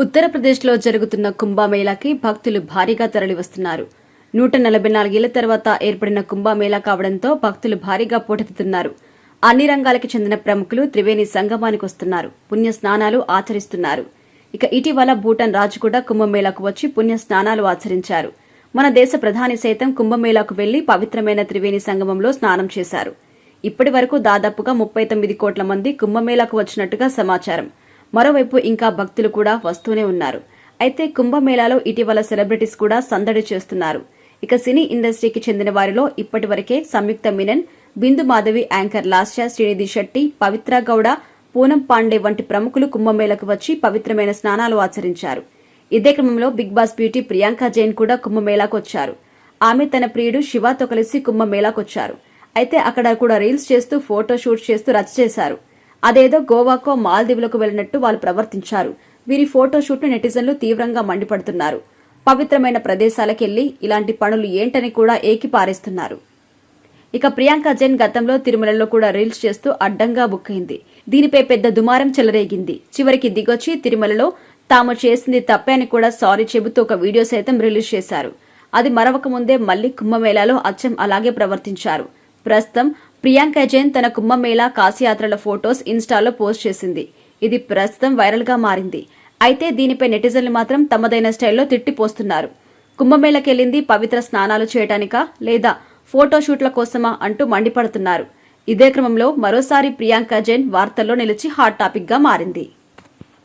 ఉత్తరప్రదేశ్లో జరుగుతున్న కుంభమేళాకి భక్తులు భారీగా తరలివస్తున్నారు. 144 ఏళ్ల తర్వాత ఏర్పడిన కుంభమేళా కావడంతో భక్తులు భారీగా పోటెత్తుతున్నారు. అన్ని రంగాలకు చెందిన ప్రముఖులు త్రివేణి సంగమానికి వస్తున్నారు. పుణ్య స్నానాలు ఆచరిస్తున్నారు. ఇక ఇటీవల భూటాన్ రాజు కూడా కుంభమేళాకు వచ్చి పుణ్య స్నానాలు ఆచరించారు. మన దేశ ప్రధాని సైతం కుంభమేళాకు వెళ్లి పవిత్రమైన త్రివేణి సంగమంలో స్నానం చేశారు. ఇప్పటి వరకు దాదాపుగా 39 కోట్ల మంది కుంభమేళాకు వచ్చినట్టుగా సమాచారం. మరోవైపు ఇంకా భక్తులు కూడా వస్తూనే ఉన్నారు. అయితే కుంభమేళాలో ఇటీవల సెలబ్రిటీస్ కూడా సందడి చేస్తున్నారు. ఇక సినీ ఇండస్ట్రీకి చెందిన వారిలో ఇప్పటి వరకే సంయుక్త మీనన్, బిందు మాధవి, యాంకర్ లాస్య, శ్రీనిధి శెట్టి, పవిత్ర గౌడ, పూనం పాండే వంటి ప్రముఖులు కుంభమేళాకు వచ్చి పవిత్రమైన స్నానాలు ఆచరించారు. ఇదే క్రమంలో Bigg Boss beauty Priyanka Jain కూడా కుంభమేళాకు వచ్చారు. ఆమె తన ప్రియుడు శివతో కలిసి కుంభమేళాకు వచ్చారు. అయితే అక్కడ కూడా రీల్స్ చేస్తూ ఫోటో షూట్ చేస్తూ రచ్చ చేశారు. అదేదో గోవాకో మాల్దీవులకు వెళ్లినట్టు వాళ్ళు ప్రవర్తించారు. వీరి ఫోటో షూట్ ను నెటిజన్లు తీవ్రంగా మండిపడుతున్నారు. పవిత్రమైన ప్రదేశాలకెళ్లి ఇలాంటి పనులు ఏంటని కూడా ఏకిపారేస్తున్నారు. ఇక ప్రియాంక జైన్ గతంలో తిరుమలలో కూడా రీల్స్ చేస్తూ అడ్డంగా బుక్కైంది. దీనిపై పెద్ద దుమారం చెలరేగింది. చివరికి దిగొచ్చి తిరుమలలో తాము చేసింది తప్పే అని కూడా సారీ చెబుతూ ఒక వీడియో సైతం రిలీజ్ చేశారు. అది మరవక ముందే మళ్లీ కుంభమేళాలో అచ్చం అలాగే ప్రవర్తించారు. ప్రస్తుతం ప్రియాంక జైన్ తన కుంభమేళా కాశీయాత్రల ఫొటోస్ ఇన్స్టాలో పోస్ట్ చేసింది. ఇది ప్రస్తుతం వైరల్ గా మారింది. అయితే దీనిపై నెటిజన్లు మాత్రం తమదైన స్టైల్లో తిట్టిపోస్తున్నారు. కుంభమేళాకెళ్లింది పవిత్ర స్నానాలు చేయటానికా లేదా ఫోటోషూట్ల కోసమా అంటూ మండిపడుతున్నారు. ఇదే క్రమంలో మరోసారి ప్రియాంక జైన్ వార్తల్లో నిలిచి హాట్ టాపిక్ గా మారింది.